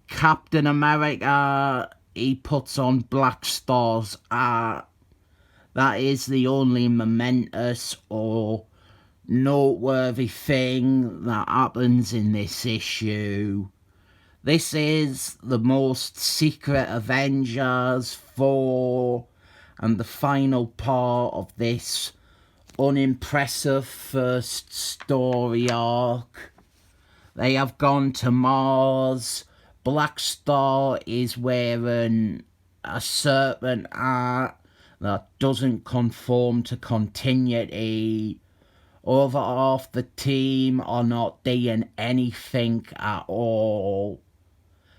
Captain America, he puts on Black Star's art. That is the only momentous or noteworthy thing that happens in this issue. This is the most secret Avengers 4 and the final part of this unimpressive first story arc. They have gone to Mars. Black Star is wearing a serpent art that doesn't conform to continuity. Over half the team are not doing anything at all.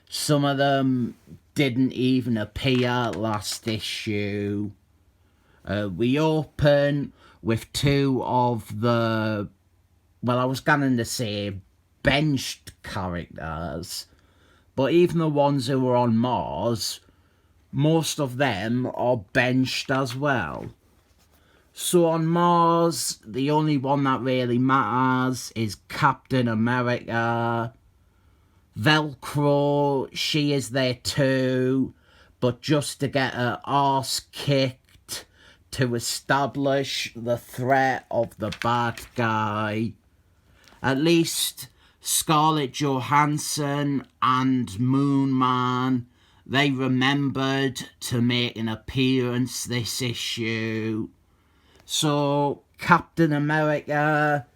Some of them didn't even appear last issue. We open with two of the, well, I was going to say benched characters, but even the ones who were on Mars, most of them are benched as well. So on Mars, the only one that really matters is Captain America. Velcro, she is there too, but just to get her arse kicked to establish the threat of the bad guy. At least Scarlett Johansson and Moon Man, they remembered to make an appearance this issue. So Captain America,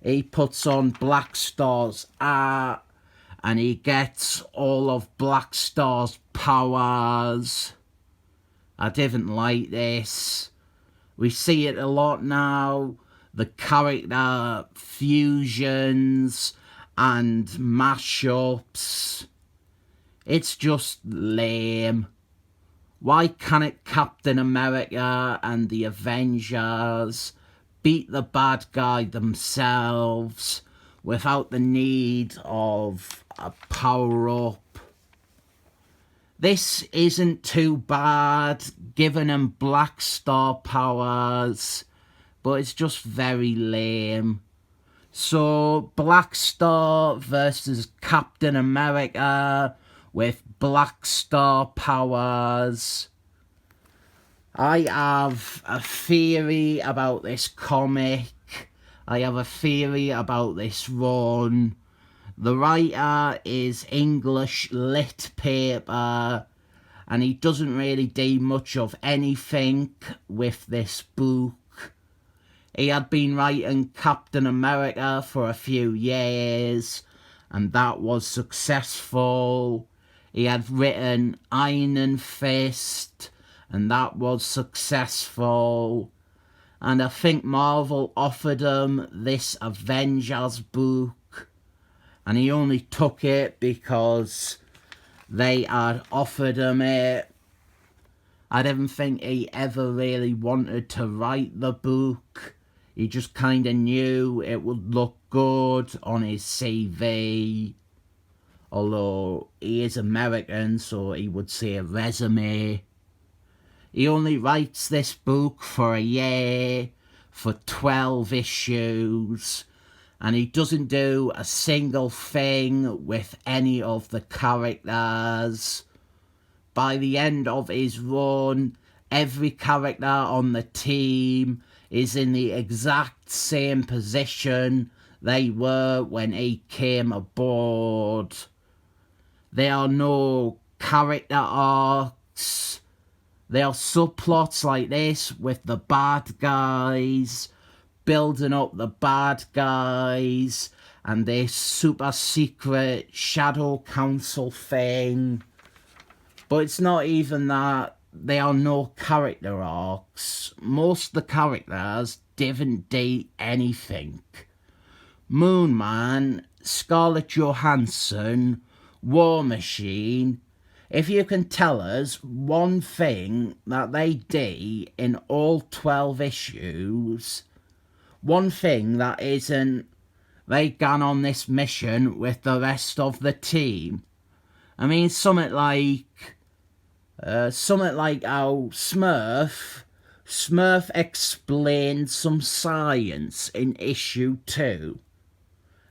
he puts on Black Star's art and he gets all of Black Star's powers. I didn't like this. We see it a lot now. The character fusions and mashups. It's just lame. Why can't Captain America and the Avengers beat the bad guy themselves without the need of a power-up? This isn't too bad, giving him Black Star powers, but it's just very lame. So, Black Star versus Captain America with Black Star powers. I have a theory about this comic. I have a theory about this run. The writer is English lit paper, and he doesn't really do much of anything with this book. He had been writing Captain America for a few years, and that was successful. He had written Iron Fist, and that was successful. And I think Marvel offered him this Avengers book, and he only took it because they had offered him it. I didn't think he ever really wanted to write the book. He just kind of knew it would look good on his CV. Although he is American, so he would say a resume. He only writes this book for a year, for 12 issues, and he doesn't do a single thing with any of the characters. By the end of his run, every character on the team is in the exact same position they were when he came aboard. There are no character arcs. There are subplots like this with the bad guys, building up the bad guys, and this super secret Shadow Council thing. But it's not even that. There are no character arcs. Most of the characters didn't do anything. Moon Man, Scarlett Johansson, War Machine. If you can tell us one thing that they do in all 12 issues, one thing that isn't they gone on this mission with the rest of the team. I mean, something like how Smurf explained some science in issue 2.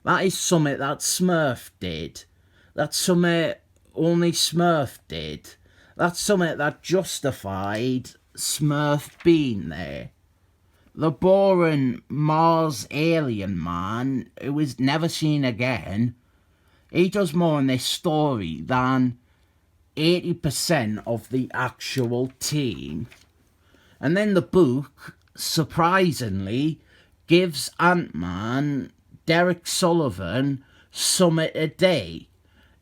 That is something that Smurf did. That's something only Smurf did. That's something that justified Smurf being there. The boring Mars alien man who was never seen again, he does more in this story than 80% of the actual team. And then the book, surprisingly, gives Ant-Man, Derek Sullivan, summit a day.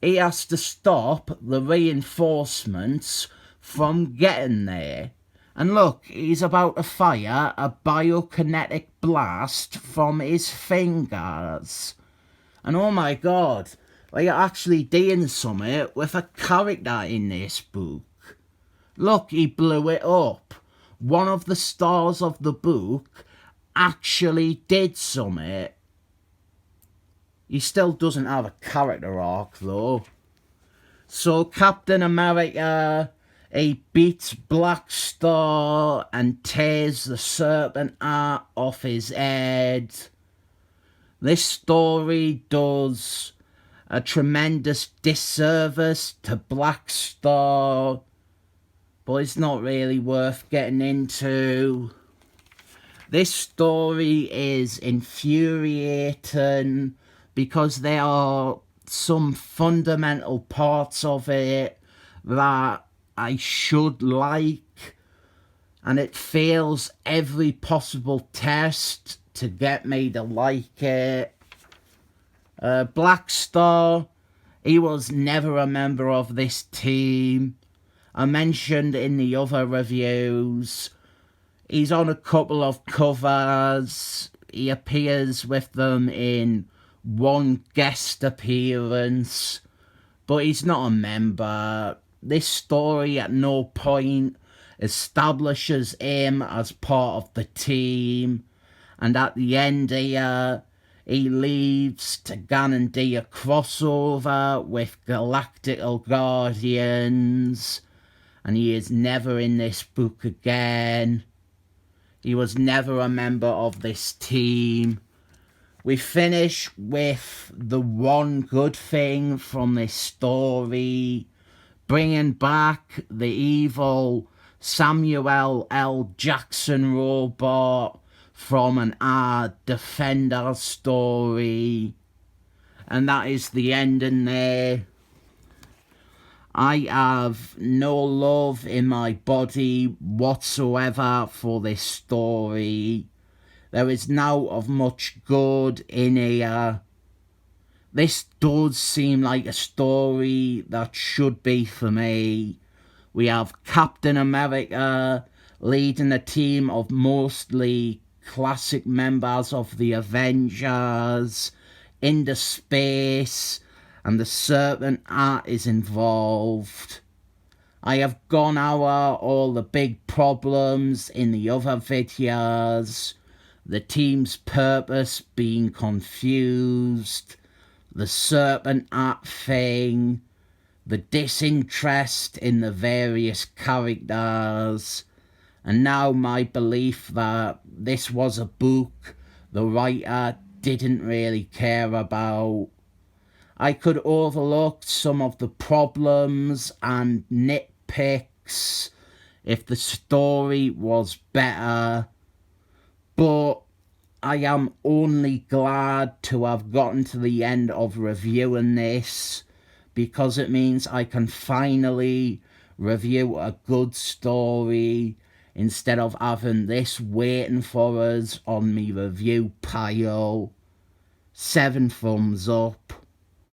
He has to stop the reinforcements from getting there. And look, he's about to fire a biokinetic blast from his fingers. And oh my god, they're actually doing something with a character in this book. Look, he blew it up. One of the stars of the book actually did something. He still doesn't have a character arc though. So Captain America, he beats Black Star and tears the serpent art off his head. This story does a tremendous disservice to Black Star, but it's not really worth getting into. This story is infuriating because there are some fundamental parts of it that I should like, and it fails every possible test to get me to like it. Black Star, he was never a member of this team. I mentioned in the other reviews, he's on a couple of covers. He appears with them in one guest appearance, but he's not a member. This story at no point establishes him as part of the team, and at the end here, he leaves to go and do a crossover with Galactical Guardians, and he is never in this book again. He was never a member of this team. We finish with the one good thing from this story, bringing back the evil Samuel L. Jackson robot from an Defender story. And that is the ending there. I have no love in my body whatsoever for this story. There is now of much good in here. This does seem like a story that should be for me. We have Captain America leading a team of mostly classic members of the Avengers into space, and the serpent art is involved. I have gone over all the big problems in the other videos. The team's purpose being confused, the serpent art thing, the disinterest in the various characters, and now my belief that this was a book the writer didn't really care about. I could overlook some of the problems and nitpicks if the story was better, but I am only glad to have gotten to the end of reviewing this, because it means I can finally review a good story instead of having this waiting for us on me review pile. 7 thumbs up.